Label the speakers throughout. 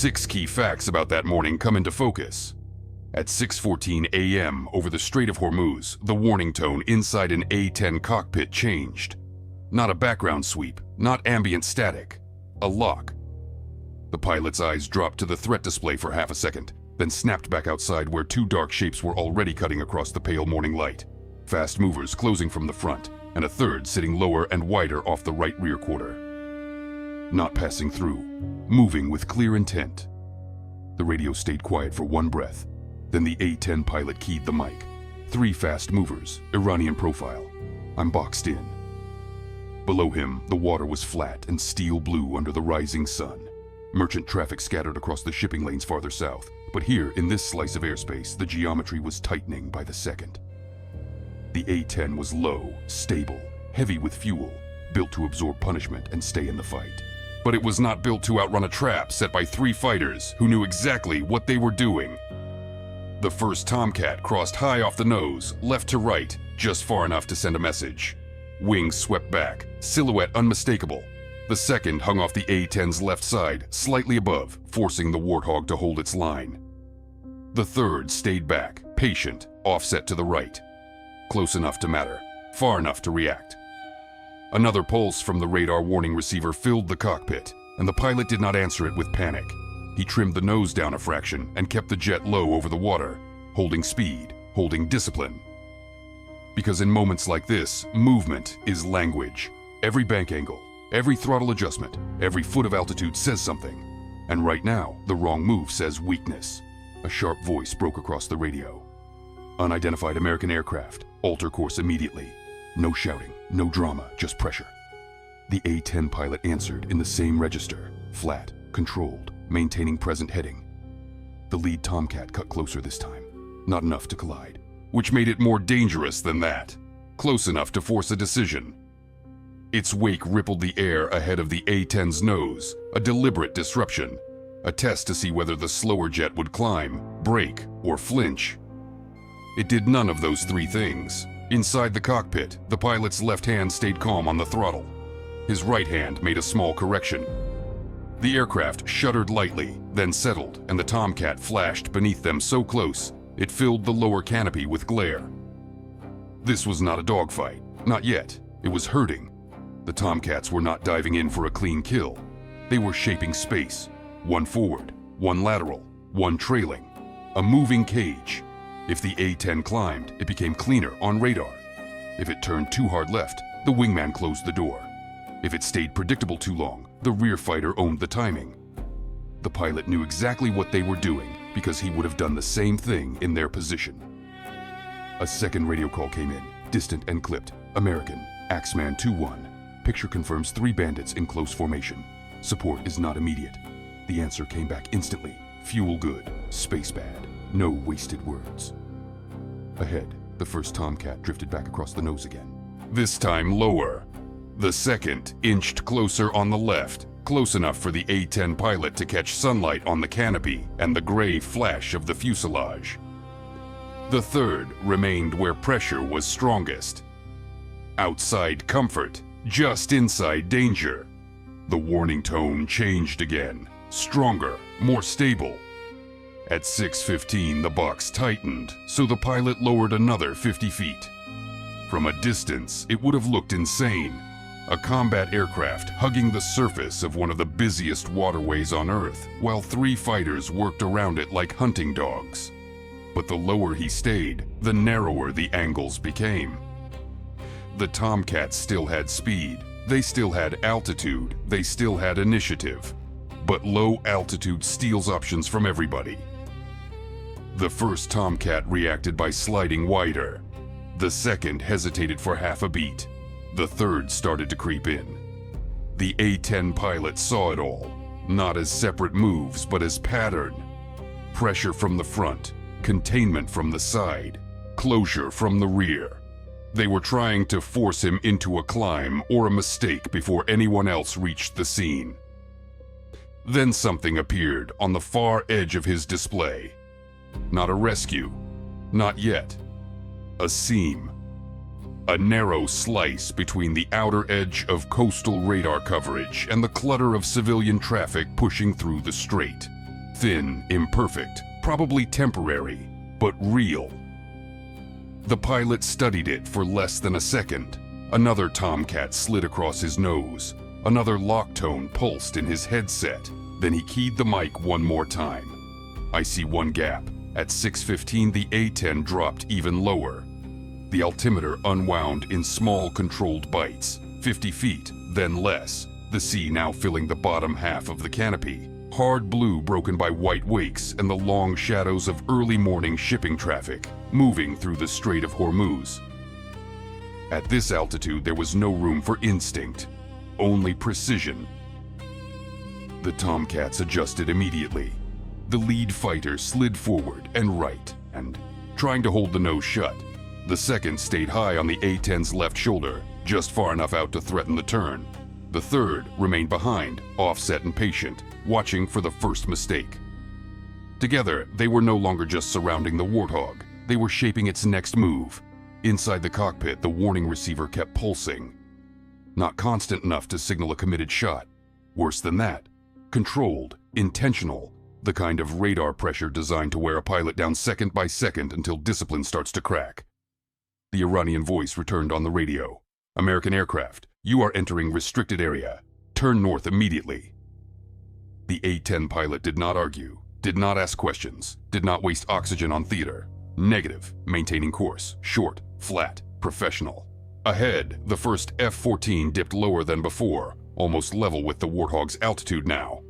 Speaker 1: 6 key facts about that morning come into focus. At 6:14 a.m. over the Strait of Hormuz, the warning tone inside an A-10 cockpit changed. Not a background sweep, not ambient static, a lock. The pilot's eyes dropped to the threat display for half a second, then snapped back outside where 2 dark shapes were already cutting across the pale morning light. Fast movers closing from the front, and a third sitting lower and wider off the right rear quarter. Not passing through, moving with clear intent. The radio stayed quiet for one breath. Then the A-10 pilot keyed the mic. 3 fast movers, Iranian profile. I'm boxed in. Below him, the water was flat and steel blue under the rising sun. Merchant traffic scattered across the shipping lanes farther south, but here, in this slice of airspace, the geometry was tightening by the second. The A-10 was low, stable, heavy with fuel, built to absorb punishment and stay in the fight. But it was not built to outrun a trap set by 3 fighters who knew exactly what they were doing. The first Tomcat crossed high off the nose, left to right, just far enough to send a message. Wings swept back, silhouette unmistakable. The second hung off the A-10's left side, slightly above, forcing the Warthog to hold its line. The third stayed back, patient, offset to the right. Close enough to matter, far enough to react. Another pulse from the radar warning receiver filled the cockpit, and the pilot did not answer it with panic. He trimmed the nose down a fraction and kept the jet low over the water, holding speed, holding discipline. Because in moments like this, movement is language. Every bank angle, every throttle adjustment, every foot of altitude says something. And right now, the wrong move says weakness. A sharp voice broke across the radio. Unidentified American aircraft, alter course immediately. No shouting, no drama, just pressure. The A-10 pilot answered in the same register, flat, controlled, maintaining present heading. The lead Tomcat cut closer this time, not enough to collide, which made it more dangerous than that, close enough to force a decision. Its wake rippled the air ahead of the A-10's nose, a deliberate disruption, a test to see whether the slower jet would climb, brake, or flinch. It did none of those 3 things. Inside the cockpit, the pilot's left hand stayed calm on the throttle. His right hand made a small correction. The aircraft shuddered lightly, then settled, and the Tomcat flashed beneath them so close, it filled the lower canopy with glare. This was not a dogfight, not yet. It was herding. The Tomcats were not diving in for a clean kill. They were shaping space, one forward, one lateral, one trailing, a moving cage. If the A-10 climbed, it became cleaner on radar. If it turned too hard left, the wingman closed the door. If it stayed predictable too long, the rear fighter owned the timing. The pilot knew exactly what they were doing because he would have done the same thing in their position. A second radio call came in, distant and clipped. American, Axeman 2-1. Picture confirms 3 bandits in close formation. Support is not immediate. The answer came back instantly. Fuel good, space bad. No wasted words. Ahead, the first Tomcat drifted back across the nose again. This time lower. The second inched closer on the left, close enough for the A-10 pilot to catch sunlight on the canopy and the gray flash of the fuselage. The third remained where pressure was strongest. Outside comfort, just inside danger. The warning tone changed again, stronger, more stable. At 6:15, the box tightened, so the pilot lowered another 50 feet. From a distance, it would have looked insane. A combat aircraft hugging the surface of one of the busiest waterways on Earth, while 3 fighters worked around it like hunting dogs. But the lower he stayed, the narrower the angles became. The Tomcats still had speed, they still had altitude, they still had initiative. But low altitude steals options from everybody. The first Tomcat reacted by sliding wider. The second hesitated for half a beat. The third started to creep in. The A-10 pilot saw it all, not as separate moves, but as pattern. Pressure from the front, containment from the side, closure from the rear. They were trying to force him into a climb or a mistake before anyone else reached the scene. Then something appeared on the far edge of his display. Not a rescue, not yet. A seam. A narrow slice between the outer edge of coastal radar coverage and the clutter of civilian traffic pushing through the strait. Thin, imperfect, probably temporary, but real. The pilot studied it for less than a second. Another Tomcat slid across his nose. Another lock tone pulsed in his headset. Then he keyed the mic one more time. I see one gap. At 6:15, the A-10 dropped even lower. The altimeter unwound in small, controlled bites. 50 feet, then less. The sea now filling the bottom half of the canopy. Hard blue broken by white wakes and the long shadows of early morning shipping traffic moving through the Strait of Hormuz. At this altitude, there was no room for instinct, only precision. The Tomcats adjusted immediately. The lead fighter slid forward and right, and trying to hold the nose shut. The second stayed high on the A-10's left shoulder, just far enough out to threaten the turn. The third remained behind, offset and patient, watching for the first mistake. Together, they were no longer just surrounding the Warthog. They were shaping its next move. Inside the cockpit, the warning receiver kept pulsing. Not constant enough to signal a committed shot. Worse than that, controlled, intentional, the kind of radar pressure designed to wear a pilot down second by second until discipline starts to crack. The Iranian voice returned on the radio. American aircraft, you are entering restricted area. Turn north immediately. The A-10 pilot did not argue, did not ask questions, did not waste oxygen on theater. Negative, maintaining course, short, flat, professional. Ahead, the first F-14 dipped lower than before, almost level with the Warthog's altitude now.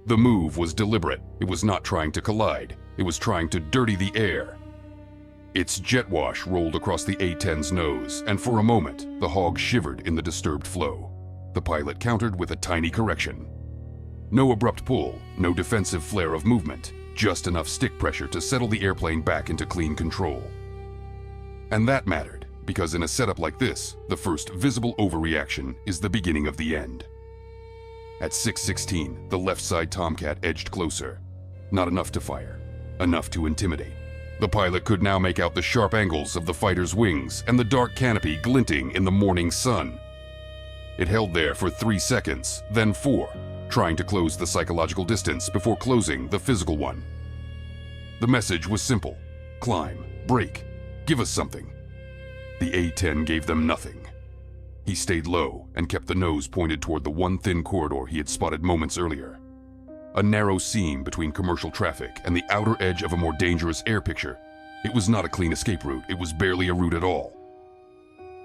Speaker 1: The move was deliberate. It was not trying to collide. It was trying to dirty the air. Its jet wash rolled across the A-10's nose, and for a moment, the Hog shivered in the disturbed flow. The pilot countered with a tiny correction. No abrupt pull, no defensive flare of movement, just enough stick pressure to settle the airplane back into clean control. And that mattered, because in a setup like this, the first visible overreaction is the beginning of the end. At 6:16, the left side Tomcat edged closer. Not enough to fire, enough to intimidate. The pilot could now make out the sharp angles of the fighter's wings and the dark canopy glinting in the morning sun. It held there for 3 seconds, then 4, trying to close the psychological distance before closing the physical one. The message was simple: climb, brake, give us something. The A-10 gave them nothing. He stayed low and kept the nose pointed toward the one thin corridor he had spotted moments earlier. A narrow seam between commercial traffic and the outer edge of a more dangerous air picture. It was not a clean escape route, it was barely a route at all.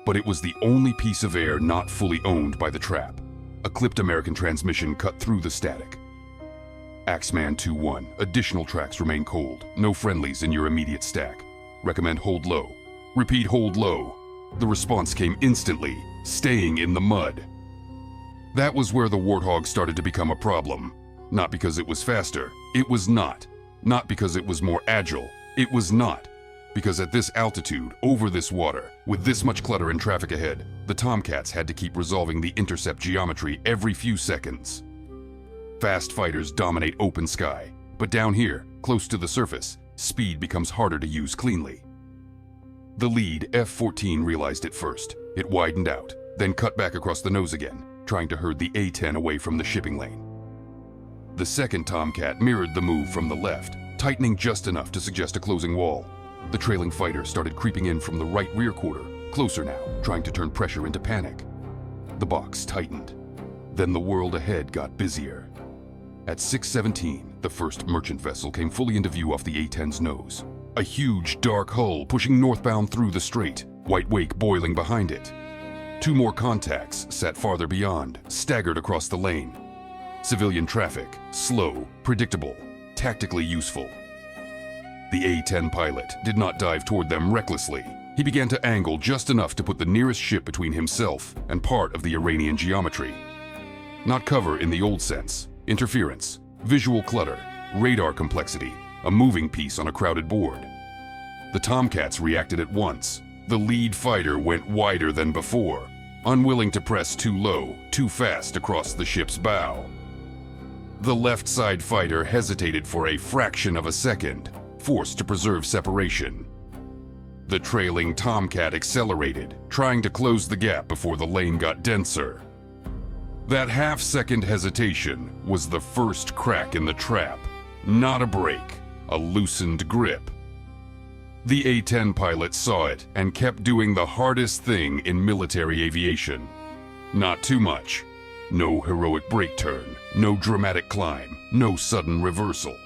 Speaker 1: But it was the only piece of air not fully owned by the trap. A clipped American transmission cut through the static. Axeman 2-1, additional tracks remain cold. No friendlies in your immediate stack. Recommend hold low. Repeat, hold low. The response came instantly, staying in the mud. That was where the Warthog started to become a problem. Not because it was faster, it was not. Not because it was more agile, it was not. Because at this altitude, over this water, with this much clutter and traffic ahead, the Tomcats had to keep resolving the intercept geometry every few seconds. Fast fighters dominate open sky, but down here, close to the surface, speed becomes harder to use cleanly. The lead F-14 realized it first. It widened out, then cut back across the nose again, trying to herd the A-10 away from the shipping lane. The second Tomcat mirrored the move from the left, tightening just enough to suggest a closing wall. The trailing fighter started creeping in from the right rear quarter, closer now, trying to turn pressure into panic. The box tightened. Then the world ahead got busier. At 6:17, the first merchant vessel came fully into view off the A-10's nose. A huge, dark hull pushing northbound through the strait, white wake boiling behind it. 2 more contacts sat farther beyond, staggered across the lane. Civilian traffic, slow, predictable, tactically useful. The A-10 pilot did not dive toward them recklessly. He began to angle just enough to put the nearest ship between himself and part of the Iranian geometry. Not cover in the old sense, interference, visual clutter, radar complexity, a moving piece on a crowded board. The Tomcats reacted at once. The lead fighter went wider than before, unwilling to press too low, too fast across the ship's bow. The left side fighter hesitated for a fraction of a second, forced to preserve separation. The trailing Tomcat accelerated, trying to close the gap before the lane got denser. That half-second hesitation was the first crack in the trap. Not a brake, a loosened grip. The A-10 pilot saw it and kept doing the hardest thing in military aviation. Not too much. No heroic brake turn, no dramatic climb, no sudden reversal.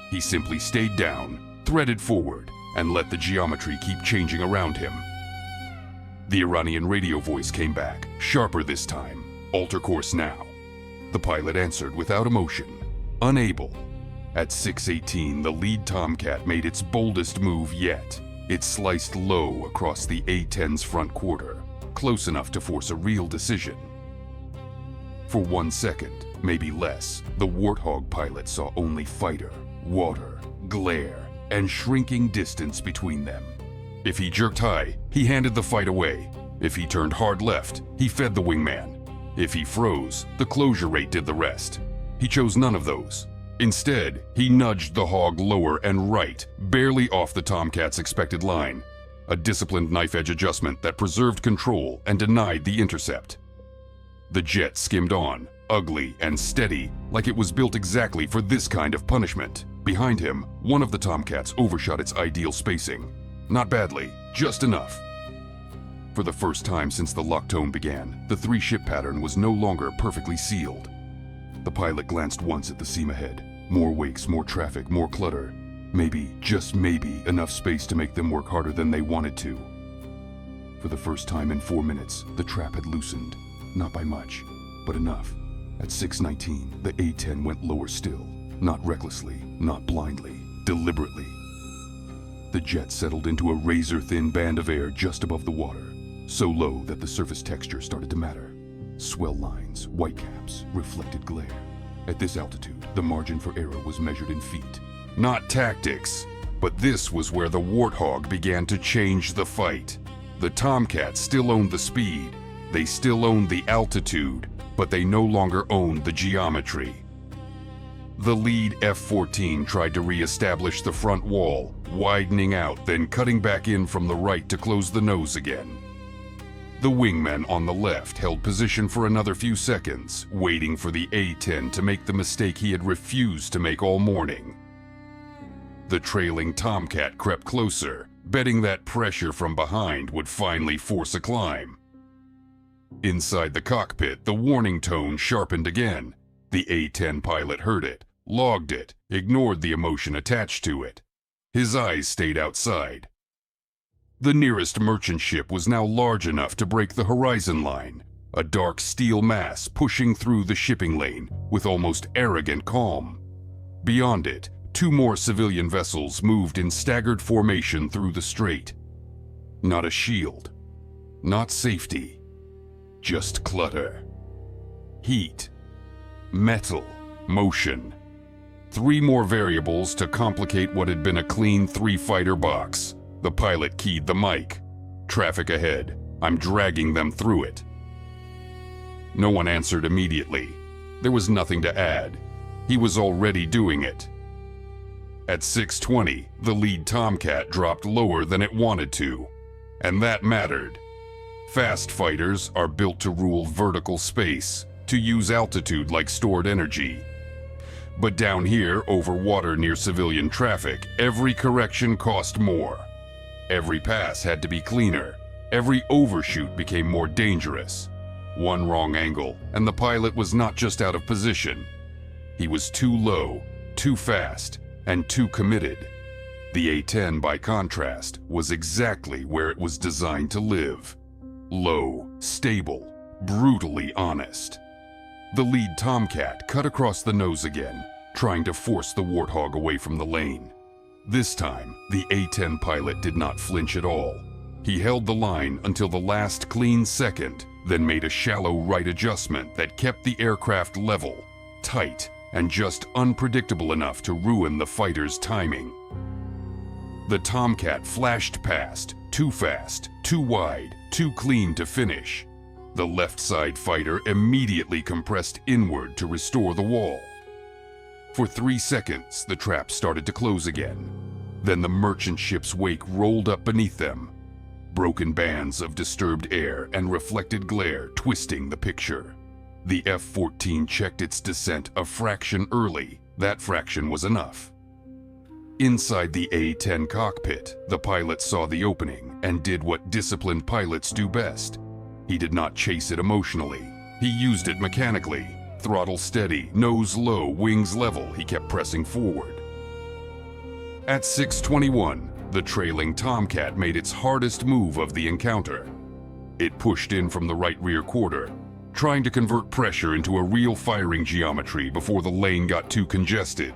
Speaker 1: He simply stayed down, threaded forward, and let the geometry keep changing around him. The Iranian radio voice came back, sharper this time. Alter course now. The pilot answered without emotion, unable. At 6:18, the lead Tomcat made its boldest move yet. It sliced low across the A-10's front quarter, close enough to force a real decision. For 1 second, maybe less, the Warthog pilot saw only fighter, water, glare, and shrinking distance between them. If he jerked high, he handed the fight away. If he turned hard left, he fed the wingman. If he froze, the closure rate did the rest. He chose none of those. Instead, he nudged the hog lower and right, barely off the Tomcat's expected line. A disciplined knife-edge adjustment that preserved control and denied the intercept. The jet skimmed on, ugly and steady, like it was built exactly for this kind of punishment. Behind him, one of the Tomcats overshot its ideal spacing. Not badly, just enough. For the first time since the lock tone began, the three-ship pattern was no longer perfectly sealed. The pilot glanced once at the seam ahead. More wakes, more traffic, more clutter. Maybe, just maybe, enough space to make them work harder than they wanted to. For the first time in 4 minutes, the trap had loosened. Not by much, but enough. At 6:19, the A-10 went lower still. Not recklessly, not blindly, deliberately. The jet settled into a razor-thin band of air just above the water, so low that the surface texture started to matter. Swell lines, whitecaps, reflected glare. At this altitude, the margin for error was measured in feet. Not tactics, but this was where the Warthog began to change the fight. The Tomcat still owned the speed, they still owned the altitude, but they no longer owned the geometry. The lead F-14 tried to re-establish the front wall, widening out, then cutting back in from the right to close the nose again. The wingman on the left held position for another few seconds, waiting for the A-10 to make the mistake he had refused to make all morning. The trailing Tomcat crept closer, betting that pressure from behind would finally force a climb. Inside the cockpit, the warning tone sharpened again. The A-10 pilot heard it, logged it, ignored the emotion attached to it. His eyes stayed outside. The nearest merchant ship was now large enough to break the horizon line, a dark steel mass pushing through the shipping lane with almost arrogant calm. Beyond it, 2 more civilian vessels moved in staggered formation through the strait. Not a shield, not safety, just clutter. Heat, metal, motion. 3 more variables to complicate what had been a clean 3-fighter box. The pilot keyed the mic. Traffic ahead. I'm dragging them through it. No one answered immediately. There was nothing to add. He was already doing it. At 6:20, the lead Tomcat dropped lower than it wanted to, and that mattered. Fast fighters are built to rule vertical space, to use altitude like stored energy. But down here, over water near civilian traffic, every correction cost more. Every pass had to be cleaner. Every overshoot became more dangerous. One wrong angle, and the pilot was not just out of position. He was too low, too fast, and too committed. The A-10, by contrast, was exactly where it was designed to live. Low, stable, brutally honest. The lead Tomcat cut across the nose again, trying to force the Warthog away from the lane. This time, the A-10 pilot did not flinch at all. He held the line until the last clean second, then made a shallow right adjustment that kept the aircraft level, tight, and just unpredictable enough to ruin the fighter's timing. The Tomcat flashed past, too fast, too wide, too clean to finish. The left side fighter immediately compressed inward to restore the wall. For 3 seconds, the trap started to close again. Then the merchant ship's wake rolled up beneath them. Broken bands of disturbed air and reflected glare twisting the picture. The F-14 checked its descent a fraction early, That fraction was enough. Inside the A-10 cockpit, the pilot saw the opening and did what disciplined pilots do best. He did not chase it emotionally. He used it mechanically. Throttle steady, nose low, wings level, he kept pressing forward. At 6:21, the trailing Tomcat made its hardest move of the encounter. It pushed in from the right rear quarter, trying to convert pressure into a real firing geometry before the lane got too congested.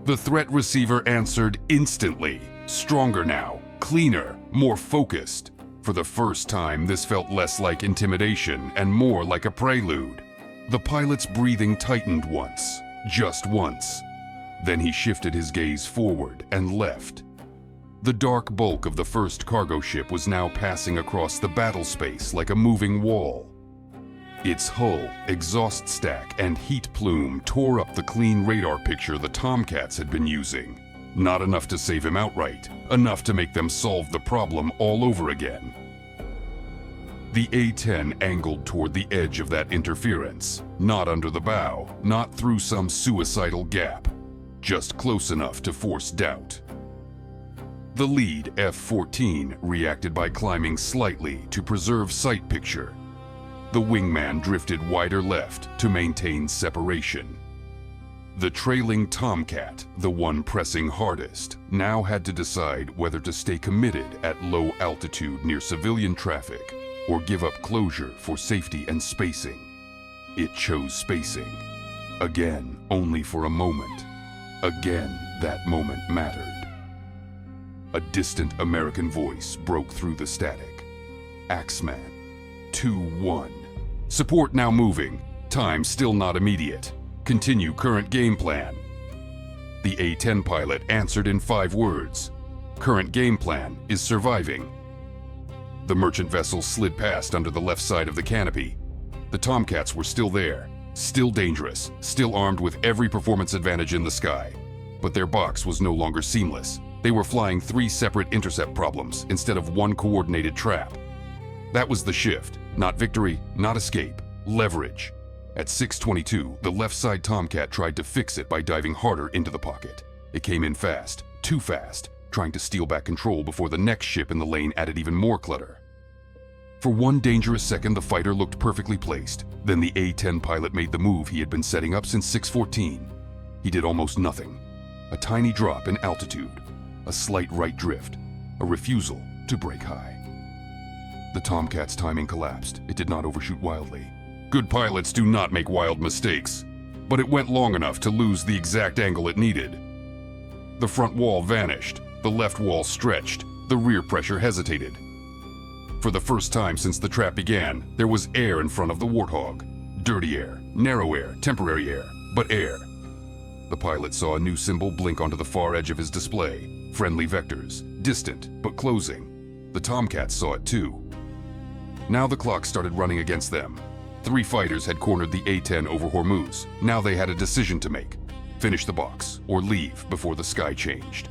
Speaker 1: The threat receiver answered instantly, stronger now, cleaner, more focused. For the first time, this felt less like intimidation and more like a prelude. The pilot's breathing tightened once, just once. Then he shifted his gaze forward and left. The dark bulk of the first cargo ship was now passing across the battle space like a moving wall. Its hull, exhaust stack, and heat plume tore up the clean radar picture the Tomcats had been using. Not enough to save him outright, enough to make them solve the problem all over again. The A-10 angled toward the edge of that interference, not under the bow, not through some suicidal gap, just close enough to force doubt. The lead F-14 reacted by climbing slightly to preserve sight picture. The wingman drifted wider left to maintain separation. The trailing Tomcat, the one pressing hardest, now had to decide whether to stay committed at low altitude near civilian traffic or give up closure for safety and spacing. It chose spacing. Again, only for a moment. Again, that moment mattered. A distant American voice broke through the static. Axeman, 2-1. Support now moving. Time still not immediate. Continue current game plan. The A-10 pilot answered in 5 words. Current game plan is surviving. The merchant vessel slid past under the left side of the canopy. The Tomcats were still there, still dangerous, still armed with every performance advantage in the sky. But their box was no longer seamless. They were flying 3 separate intercept problems instead of one coordinated trap. That was the shift. Not victory, not escape. Leverage. At 6:22, the left side Tomcat tried to fix it by diving harder into the pocket. It came in fast, too fast, trying to steal back control before the next ship in the lane added even more clutter. For one dangerous second, the fighter looked perfectly placed. Then the A-10 pilot made the move he had been setting up since 6:14. He did almost nothing. A tiny drop in altitude. A slight right drift, a refusal to break high. The Tomcat's timing collapsed. It did not overshoot wildly. Good pilots do not make wild mistakes, but it went long enough to lose the exact angle it needed. The front wall vanished, the left wall stretched, the rear pressure hesitated. For the first time since the trap began, there was air in front of the Warthog. Dirty air, narrow air, temporary air, but air. The pilot saw a new symbol blink onto the far edge of his display. Friendly vectors, distant, but closing. The Tomcats saw it too. Now the clock started running against them. 3 fighters had cornered the A-10 over Hormuz. Now they had a decision to make. Finish the box, or leave before the sky changed.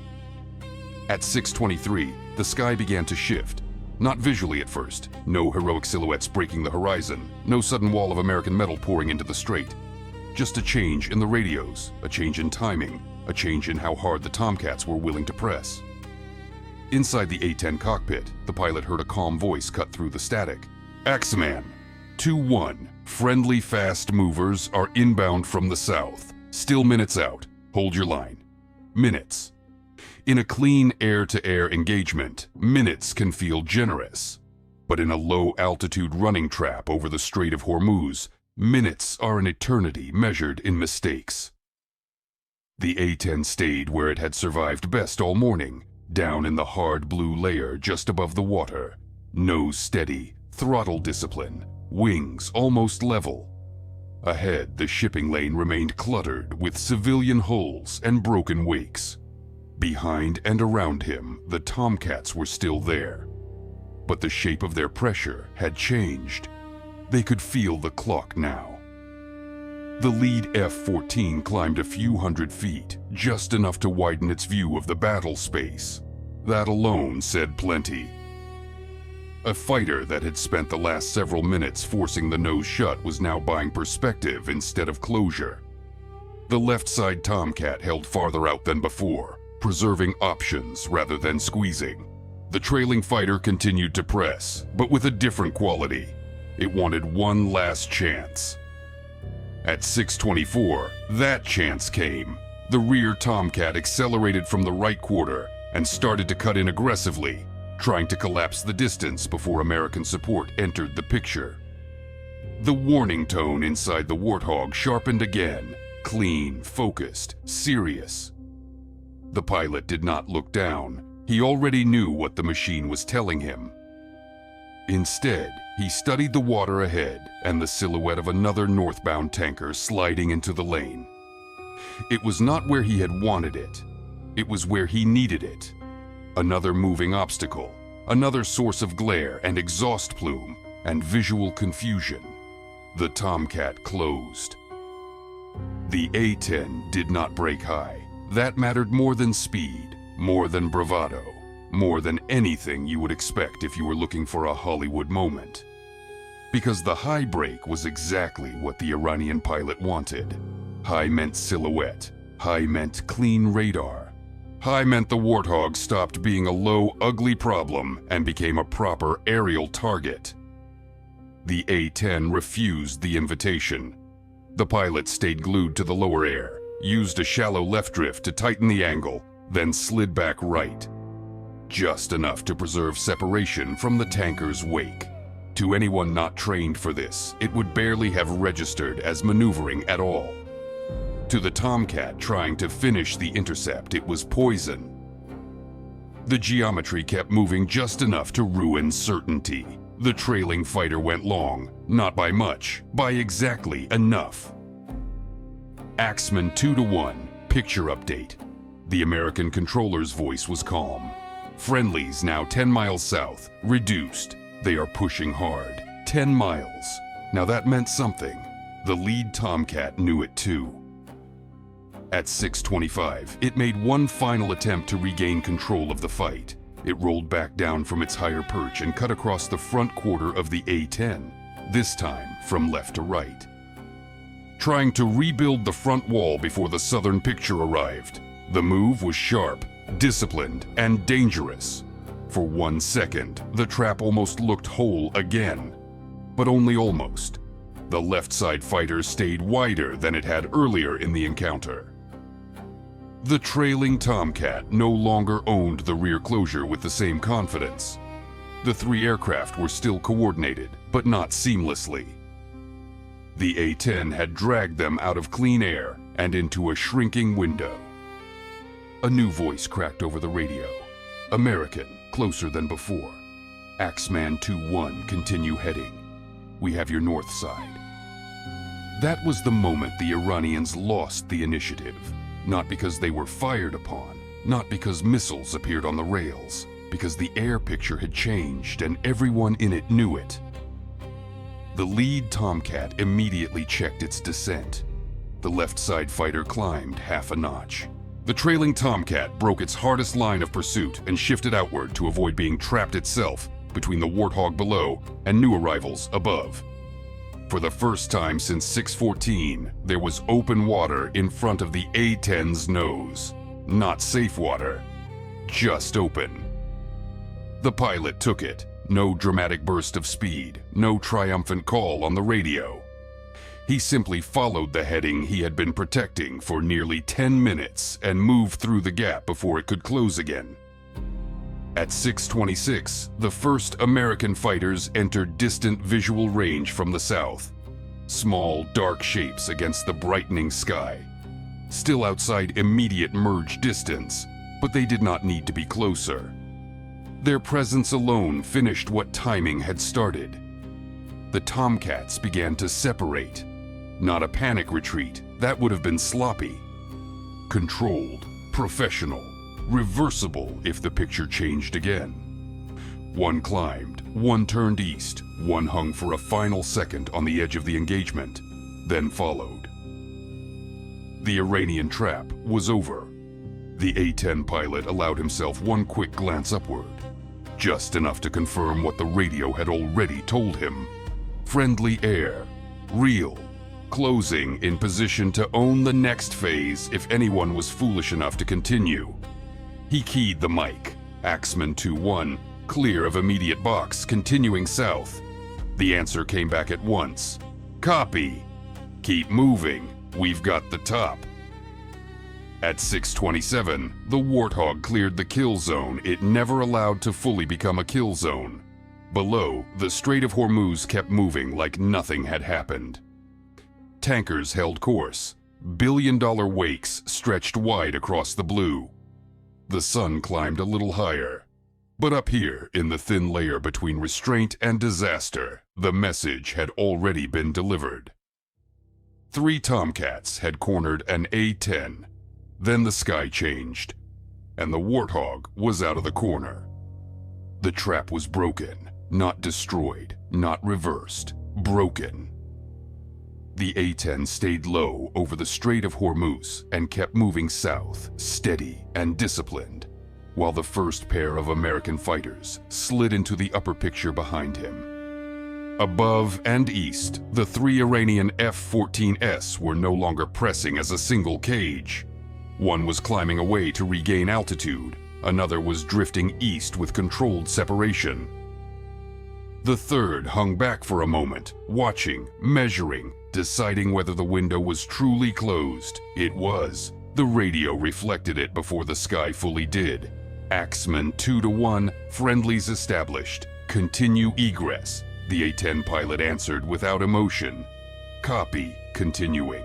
Speaker 1: At 6:23, the sky began to shift. Not visually at first. No heroic silhouettes breaking the horizon. No sudden wall of American metal pouring into the strait. Just a change in the radios, a change in timing, a change in how hard the Tomcats were willing to press. Inside the A-10 cockpit, the pilot heard a calm voice cut through the static. Axeman, 2-1. Friendly fast movers are inbound from the south. Still minutes out. Hold your line. Minutes. In a clean air-to-air engagement, minutes can feel generous. But in a low-altitude running trap over the Strait of Hormuz, minutes are an eternity measured in mistakes. The A-10 stayed where it had survived best all morning, down in the hard blue layer just above the water. Nose steady, throttle discipline, wings almost level. Ahead, the shipping lane remained cluttered with civilian hulls and broken wakes. Behind and around him, the Tomcats were still there. But the shape of their pressure had changed. They could feel the clock now. The lead F-14 climbed a few hundred feet, just enough to widen its view of the battle space. That alone said plenty. A fighter that had spent the last several minutes forcing the nose shut was now buying perspective instead of closure. The left side Tomcat held farther out than before, preserving options rather than squeezing. The trailing fighter continued to press, but with a different quality. It wanted one last chance. At 6:24, that chance came. The rear Tomcat accelerated from the right quarter and started to cut in aggressively, trying to collapse the distance before American support entered the picture. The warning tone inside the Warthog sharpened again, clean, focused, serious. The pilot did not look down. He already knew what the machine was telling him. Instead, he studied the water ahead and the silhouette of another northbound tanker sliding into the lane. It was not where he had wanted it. It was where he needed it. Another moving obstacle, another source of glare and exhaust plume and visual confusion. The Tomcat closed. The A-10 did not break high. That mattered more than speed, more than bravado, more than anything you would expect if you were looking for a Hollywood moment. Because the high break was exactly what the Iranian pilot wanted. High meant silhouette. High meant clean radar. High meant the Warthog stopped being a low, ugly problem and became a proper aerial target. The A-10 refused the invitation. The pilot stayed glued to the lower air, used a shallow left drift to tighten the angle, then slid back right. Just enough to preserve separation from the tanker's wake. To anyone not trained for this, it would barely have registered as maneuvering at all. To the Tomcat trying to finish the intercept, it was poison. The geometry kept moving just enough to ruin certainty. The trailing fighter went long, not by much, by exactly enough. Axeman 2-1, picture update. The American controller's voice was calm. Friendlies now 10 miles south, reduced. They are pushing hard. 10 miles. Now that meant something. The lead Tomcat knew it too. At 6:25, it made one final attempt to regain control of the fight. It rolled back down from its higher perch and cut across the front quarter of the A-10, this time from left to right. Trying to rebuild the front wall before the southern picture arrived. The move was sharp, disciplined, and dangerous. For 1 second, the trap almost looked whole again. But only almost. The left side fighter stayed wider than it had earlier in the encounter. The trailing Tomcat no longer owned the rear closure with the same confidence. The three aircraft were still coordinated, but not seamlessly. The A-10 had dragged them out of clean air and into a shrinking window. A new voice cracked over the radio. American, closer than before. Axeman 2-1, continue heading. We have your north side. That was the moment the Iranians lost the initiative. Not because they were fired upon, not because missiles appeared on the rails, because the air picture had changed and everyone in it knew it. The lead Tomcat immediately checked its descent. The left side fighter climbed half a notch. The trailing Tomcat broke its hardest line of pursuit and shifted outward to avoid being trapped itself between the Warthog below and new arrivals above. For the first time since 6:14, there was open water in front of the A-10's nose. Not safe water, just open. The pilot took it. No dramatic burst of speed, no triumphant call on the radio. He simply followed the heading he had been protecting for nearly 10 minutes and moved through the gap before it could close again. At 6:26, the first American fighters entered distant visual range from the south. Small, dark shapes against the brightening sky. Still outside immediate merge distance, but they did not need to be closer. Their presence alone finished what timing had started. The Tomcats began to separate. Not a panic retreat, that would have been sloppy. Controlled, professional, reversible if the picture changed again. One climbed, one turned east, one hung for a final second on the edge of the engagement, then followed. The Iranian trap was over. The A-10 pilot allowed himself one quick glance upward, just enough to confirm what the radio had already told him. Friendly air, real, closing in position to own the next phase if anyone was foolish enough to continue. He keyed the mic. Axeman 2-1, clear of immediate box, continuing south. The answer came back at once. Copy. Keep moving. We've got the top. At 6:27, the Warthog cleared the kill zone it never allowed to fully become a kill zone. Below, the Strait of Hormuz kept moving like nothing had happened. Tankers held course. Billion-dollar wakes stretched wide across the blue. The sun climbed a little higher. But up here, in the thin layer between restraint and disaster, the message had already been delivered. 3 Tomcats had cornered an A-10. Then the sky changed, and the Warthog was out of the corner. The trap was broken, not destroyed, not reversed, broken. The A-10 stayed low over the Strait of Hormuz and kept moving south, steady and disciplined, while the first pair of American fighters slid into the upper picture behind him. Above and east, the 3 Iranian F-14s were no longer pressing as a single cage. One was climbing away to regain altitude, another was drifting east with controlled separation. The third hung back for a moment, watching, measuring, deciding whether the window was truly closed. It was. The radio reflected it before the sky fully did. Axeman 2-1, friendlies established. Continue egress. The A-10 pilot answered without emotion. Copy, continuing.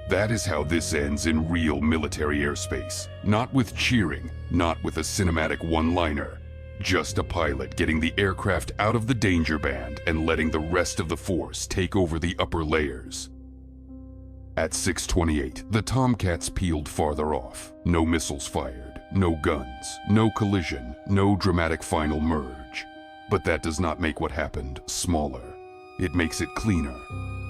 Speaker 1: That is how this ends in real military airspace. Not with cheering, not with a cinematic one-liner. Just a pilot getting the aircraft out of the danger band and letting the rest of the force take over the upper layers. At 6:28, the Tomcats peeled farther off. No missiles fired, no guns, no collision, no dramatic final merge. But that does not make what happened smaller. It makes it cleaner.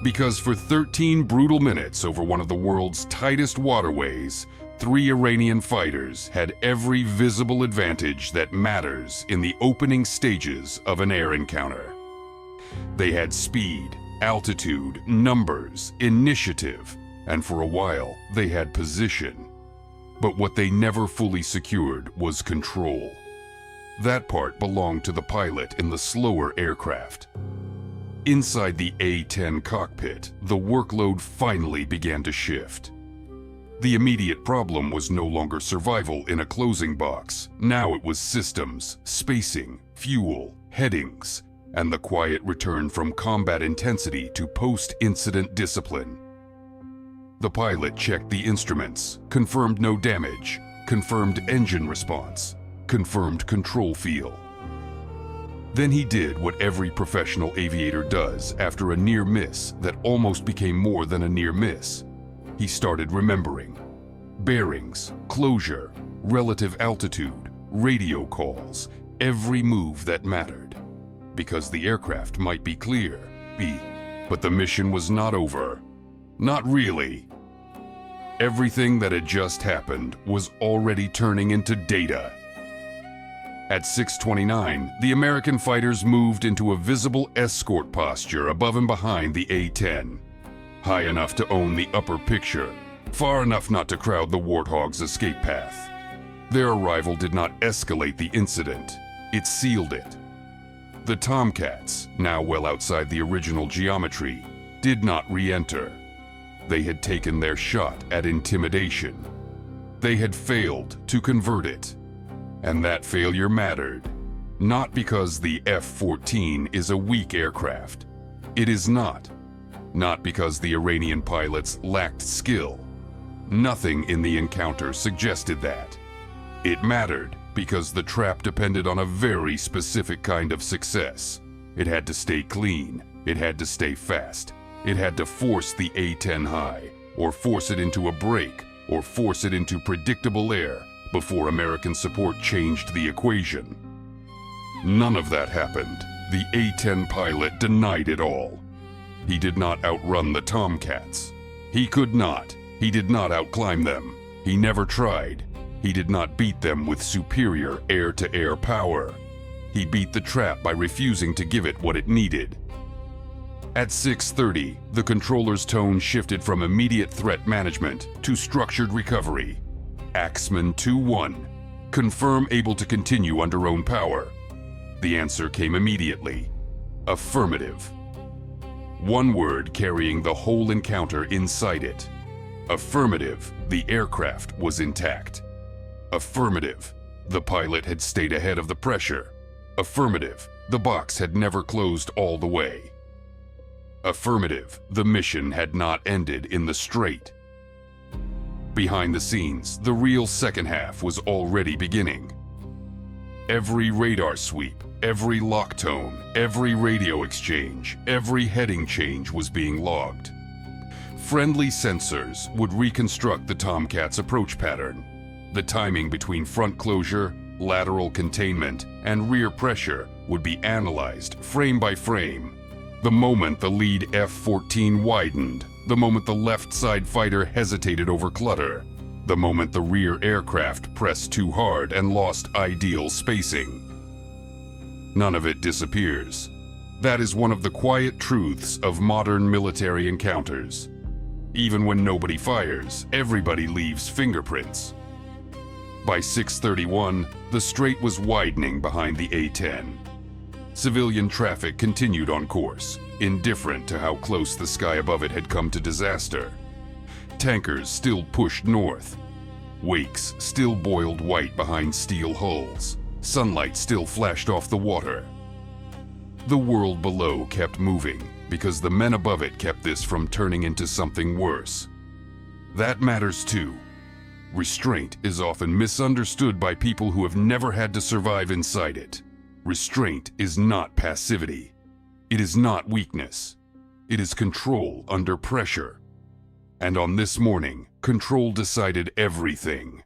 Speaker 1: Because for 13 brutal minutes over one of the world's tightest waterways, 3 Iranian fighters had every visible advantage that matters in the opening stages of an air encounter. They had speed, altitude, numbers, initiative, and for a while they had position. But what they never fully secured was control. That part belonged to the pilot in the slower aircraft. Inside the A-10 cockpit, the workload finally began to shift. The immediate problem was no longer survival in a closing box. Now it was systems, spacing, fuel, headings, and the quiet return from combat intensity to post-incident discipline. The pilot checked the instruments, confirmed no damage, confirmed engine response, confirmed control feel. Then he did what every professional aviator does after a near miss that almost became more than a near miss. He started remembering. Bearings, closure, relative altitude, radio calls, every move that mattered. Because the aircraft might be clear, but the mission was not over. Not really. Everything that had just happened was already turning into data. At 6:29, the American fighters moved into a visible escort posture above and behind the A-10. High enough to own the upper picture, far enough not to crowd the Warthog's escape path. Their arrival did not escalate the incident, it sealed it. The Tomcats, now well outside the original geometry, did not re-enter. They had taken their shot at intimidation. They had failed to convert it. And that failure mattered, not because the F-14 is a weak aircraft. It is not. Not because the Iranian pilots lacked skill. Nothing in the encounter suggested that. It mattered because the trap depended on a very specific kind of success. It had to stay clean, it had to stay fast, it had to force the A-10 high, or force it into a break, or force it into predictable air, before American support changed the equation. None of that happened. The A-10 pilot denied it all. He did not outrun the Tomcats. He could not. He did not outclimb them. He never tried. He did not beat them with superior air-to-air power. He beat the trap by refusing to give it what it needed. At 6:30, the controller's tone shifted from immediate threat management to structured recovery. Axeman 2-1, confirm able to continue under own power. The answer came immediately. Affirmative. One word carrying the whole encounter inside it. Affirmative, the aircraft was intact. Affirmative, the pilot had stayed ahead of the pressure. Affirmative, the box had never closed all the way. Affirmative, the mission had not ended in the strait. Behind the scenes, the real second half was already beginning. Every radar sweep, every lock tone, every radio exchange, every heading change was being logged. Friendly sensors would reconstruct the Tomcat's approach pattern. The timing between front closure, lateral containment, and rear pressure would be analyzed frame by frame. The moment the lead F-14 widened, the moment the left side fighter hesitated over clutter, the moment the rear aircraft pressed too hard and lost ideal spacing. None of it disappears. That is one of the quiet truths of modern military encounters. Even when nobody fires, everybody leaves fingerprints. By 6:31, the strait was widening behind the A-10. Civilian traffic continued on course, indifferent to how close the sky above it had come to disaster. Tankers still pushed north. Wakes still boiled white behind steel hulls. Sunlight still flashed off the water. The world below kept moving because the men above it kept this from turning into something worse. That matters too. Restraint is often misunderstood by people who have never had to survive inside it. Restraint is not passivity. It is not weakness. It is control under pressure. And on this morning, control decided everything.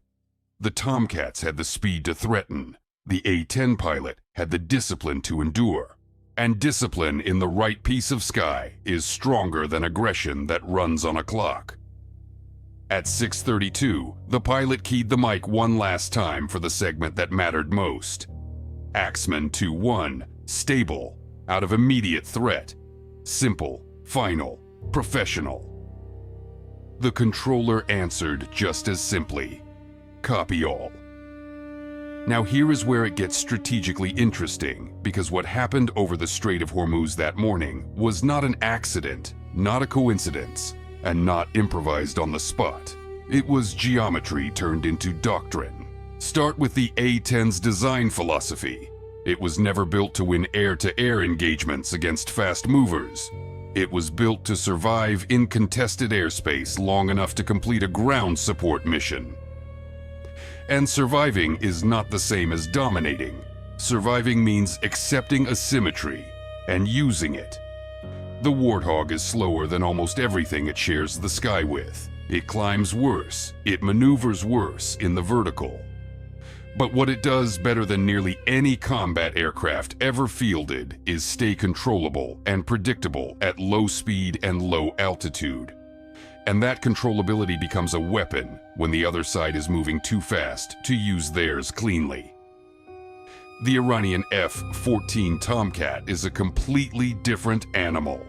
Speaker 1: The Tomcats had the speed to threaten. The A-10 pilot had the discipline to endure. And discipline in the right piece of sky is stronger than aggression that runs on a clock. At 6:32, the pilot keyed the mic one last time for the segment that mattered most. Axeman 2-1, stable, out of immediate threat. Simple, final, professional. The controller answered just as simply. Copy all. Now here is where it gets strategically interesting, because what happened over the Strait of Hormuz that morning was not an accident, not a coincidence, and not improvised on the spot. It was geometry turned into doctrine. Start with the A-10's design philosophy. It was never built to win air-to-air engagements against fast movers. It was built to survive in contested airspace long enough to complete a ground support mission. And surviving is not the same as dominating. Surviving means accepting asymmetry and using it. The Warthog is slower than almost everything it shares the sky with. It climbs worse, it maneuvers worse in the vertical. But what it does better than nearly any combat aircraft ever fielded is stay controllable and predictable at low speed and low altitude. And that controllability becomes a weapon when the other side is moving too fast to use theirs cleanly. The Iranian F-14 Tomcat is a completely different animal.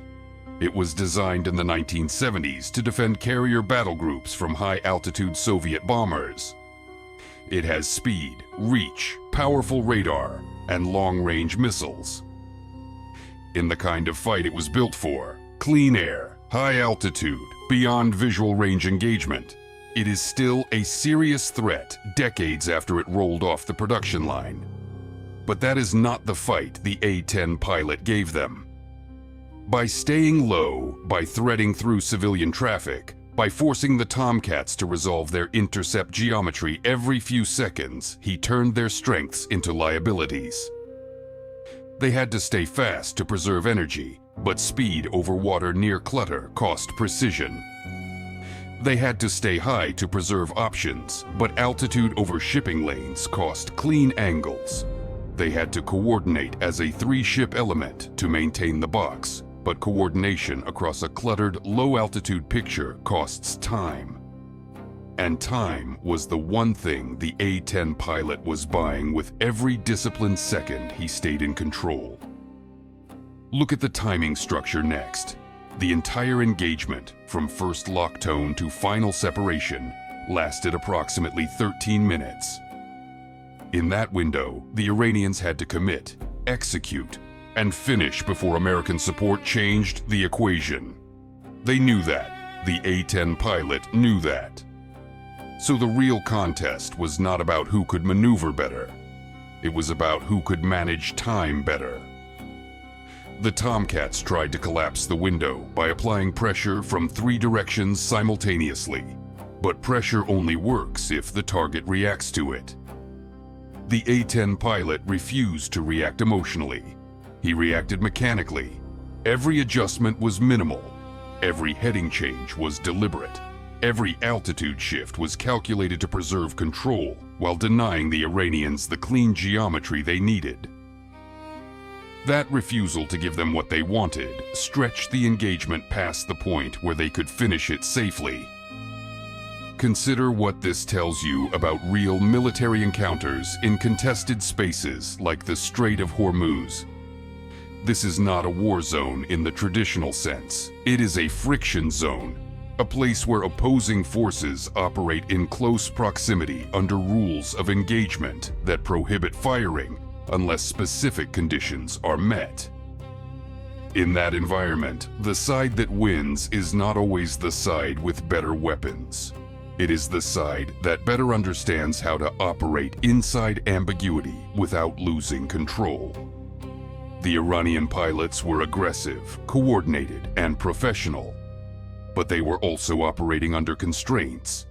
Speaker 1: It was designed in the 1970s to defend carrier battle groups from high-altitude Soviet bombers. It has speed, reach, powerful radar, and long-range missiles. In the kind of fight it was built for, clean air, high altitude, beyond visual range engagement, it is still a serious threat decades after it rolled off the production line. But that is not the fight the A-10 pilot gave them. By staying low, by threading through civilian traffic, by forcing the Tomcats to resolve their intercept geometry every few seconds, he turned their strengths into liabilities. They had to stay fast to preserve energy, but speed over water near clutter cost precision. They had to stay high to preserve options, but altitude over shipping lanes cost clean angles. They had to coordinate as a three-ship element to maintain the box, but coordination across a cluttered, low-altitude picture costs time. And time was the one thing the A-10 pilot was buying with every disciplined second he stayed in control. Look at the timing structure next. The entire engagement, from first lock tone to final separation, lasted approximately 13 minutes. In that window, the Iranians had to commit, execute, and finish before American support changed the equation. They knew that. The A-10 pilot knew that. So the real contest was not about who could maneuver better. It was about who could manage time better. The Tomcats tried to collapse the window by applying pressure from 3 directions simultaneously. But pressure only works if the target reacts to it. The A-10 pilot refused to react emotionally. He reacted mechanically. Every adjustment was minimal. Every heading change was deliberate. Every altitude shift was calculated to preserve control while denying the Iranians the clean geometry they needed. That refusal to give them what they wanted stretched the engagement past the point where they could finish it safely. Consider what this tells you about real military encounters in contested spaces like the Strait of Hormuz. This is not a war zone in the traditional sense. It is a friction zone, a place where opposing forces operate in close proximity under rules of engagement that prohibit firing unless specific conditions are met. In that environment, the side that wins is not always the side with better weapons. It is the side that better understands how to operate inside ambiguity without losing control. The Iranian pilots were aggressive, coordinated, and professional, but they were also operating under constraints.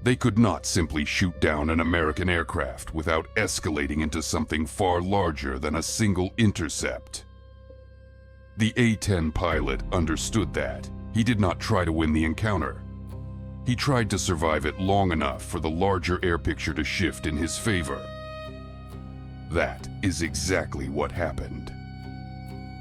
Speaker 1: They could not simply shoot down an American aircraft without escalating into something far larger than a single intercept. The A-10 pilot understood that. He did not try to win the encounter. He tried to survive it long enough for the larger air picture to shift in his favor. That is exactly what happened.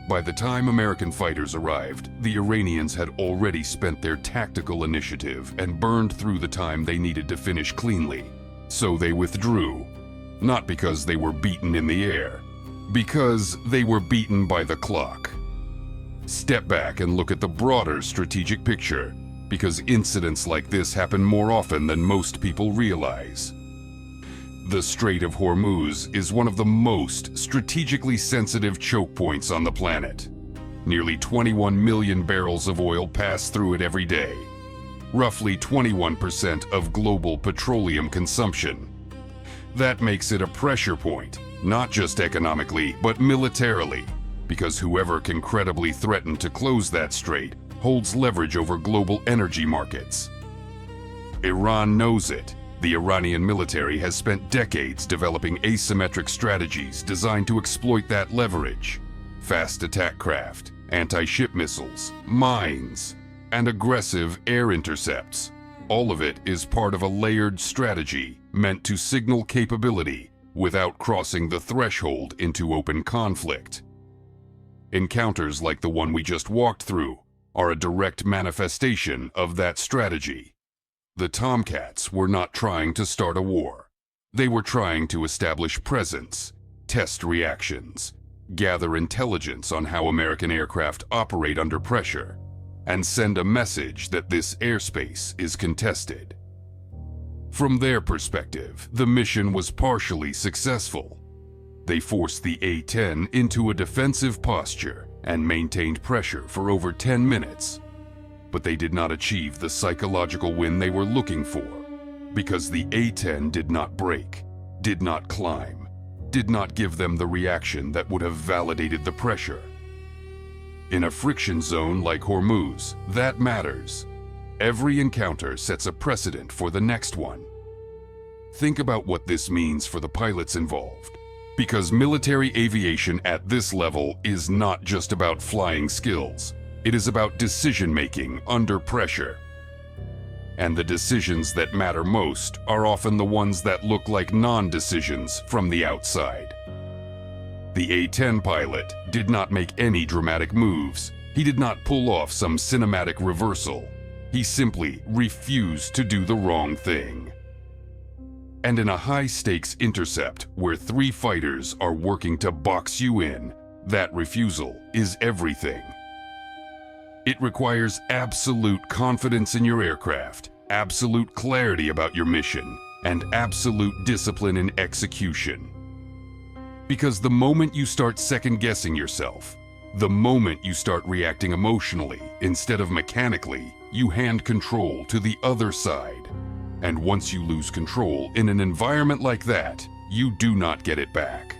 Speaker 1: By the time American fighters arrived, the Iranians had already spent their tactical initiative and burned through the time they needed to finish cleanly. So they withdrew, not because they were beaten in the air, because they were beaten by the clock. Step back and look at the broader strategic picture, because incidents like this happen more often than most people realize. The Strait of Hormuz is one of the most strategically sensitive choke points on the planet. Nearly 21 million barrels of oil pass through it every day, roughly 21% of global petroleum consumption. That makes it a pressure point, not just economically, but militarily, because whoever can credibly threaten to close that strait holds leverage over global energy markets. Iran knows it. The Iranian military has spent decades developing asymmetric strategies designed to exploit that leverage. Fast attack craft, anti-ship missiles, mines, and aggressive air intercepts. All of it is part of a layered strategy meant to signal capability without crossing the threshold into open conflict. Encounters like the one we just walked through are a direct manifestation of that strategy. The Tomcats were not trying to start a war. They were trying to establish presence, test reactions, gather intelligence on how American aircraft operate under pressure, and send a message that this airspace is contested. From their perspective, the mission was partially successful. They forced the A-10 into a defensive posture and maintained pressure for over 10 minutes. But they did not achieve the psychological win they were looking for, because the A-10 did not break, did not climb, did not give them the reaction that would have validated the pressure. In a friction zone like Hormuz, that matters. Every encounter sets a precedent for the next one. Think about what this means for the pilots involved, because military aviation at this level is not just about flying skills. It is about decision-making under pressure. And the decisions that matter most are often the ones that look like non-decisions from the outside. The A-10 pilot did not make any dramatic moves. He did not pull off some cinematic reversal. He simply refused to do the wrong thing. And in a high-stakes intercept where 3 fighters are working to box you in, That refusal is everything. It requires absolute confidence in your aircraft, absolute clarity about your mission, and absolute discipline in execution. Because the moment you start second-guessing yourself, the moment you start reacting emotionally instead of mechanically, you hand control to the other side. And once you lose control in an environment like that, you do not get it back.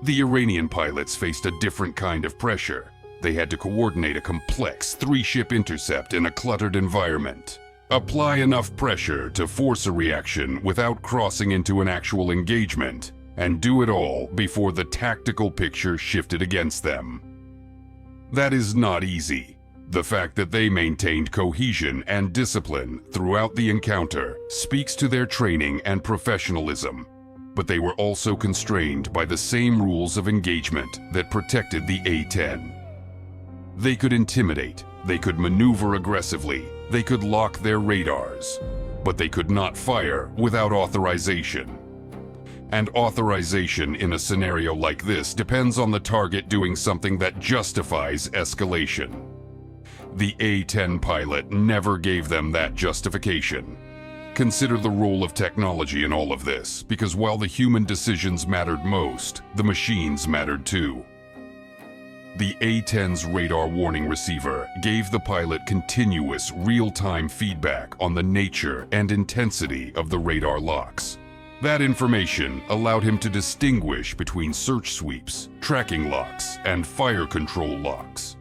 Speaker 1: The Iranian pilots faced a different kind of pressure. They had to coordinate a complex 3-ship intercept in a cluttered environment. Apply enough pressure to force a reaction without crossing into an actual engagement, and do it all before the tactical picture shifted against them. That is not easy. The fact that they maintained cohesion and discipline throughout the encounter speaks to their training and professionalism, but they were also constrained by the same rules of engagement that protected the A-10. They could intimidate, they could maneuver aggressively, they could lock their radars, but they could not fire without authorization. And authorization in a scenario like this depends on the target doing something that justifies escalation. The A-10 pilot never gave them that justification. Consider the role of technology in all of this, because while the human decisions mattered most, the machines mattered too. The A-10's radar warning receiver gave the pilot continuous, real-time feedback on the nature and intensity of the radar locks. That information allowed him to distinguish between search sweeps, tracking locks, and fire control locks.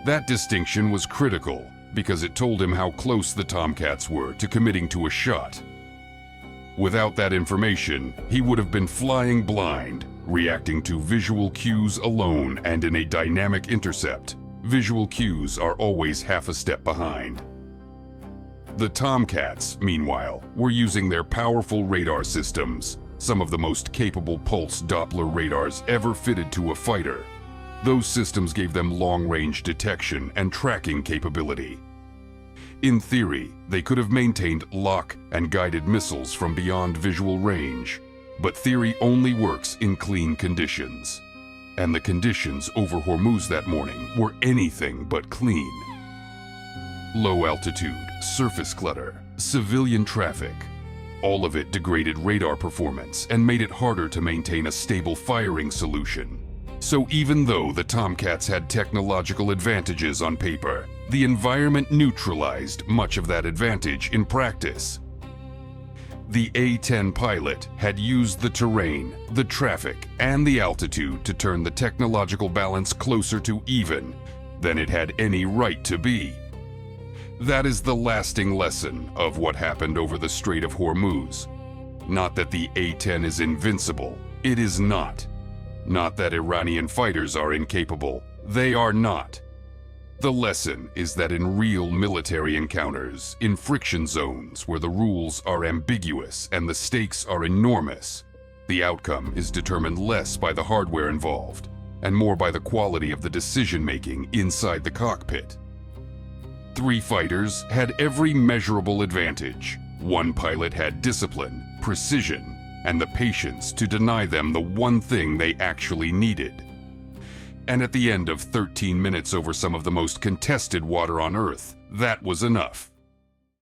Speaker 1: That distinction was critical because it told him how close the Tomcats were to committing to a shot. Without that information, he would have been flying blind, reacting to visual cues alone, and in a dynamic intercept, visual cues are always half a step behind. The Tomcats, meanwhile, were using their powerful radar systems, some of the most capable pulse Doppler radars ever fitted to a fighter. Those systems gave them long-range detection and tracking capability. In theory, they could have maintained lock and guided missiles from beyond visual range, but theory only works in clean conditions. And the conditions over Hormuz that morning were anything but clean. Low altitude, surface clutter, civilian traffic. All of it degraded radar performance and made it harder to maintain a stable firing solution. So even though the Tomcats had technological advantages on paper, the environment neutralized much of that advantage in practice. The A-10 pilot had used the terrain, the traffic, and the altitude to turn the technological balance closer to even than it had any right to be. That is the lasting lesson of what happened over the Strait of Hormuz. Not that the A-10 is invincible, it is not. Not that Iranian fighters are incapable, they are not. The lesson is that in real military encounters, in friction zones where the rules are ambiguous and the stakes are enormous, the outcome is determined less by the hardware involved and more by the quality of the decision-making inside the cockpit. 3 fighters had every measurable advantage. 1 pilot had discipline, precision, and the patience to deny them the one thing they actually needed. And at the end of 13 minutes over some of the most contested water on Earth, that was enough.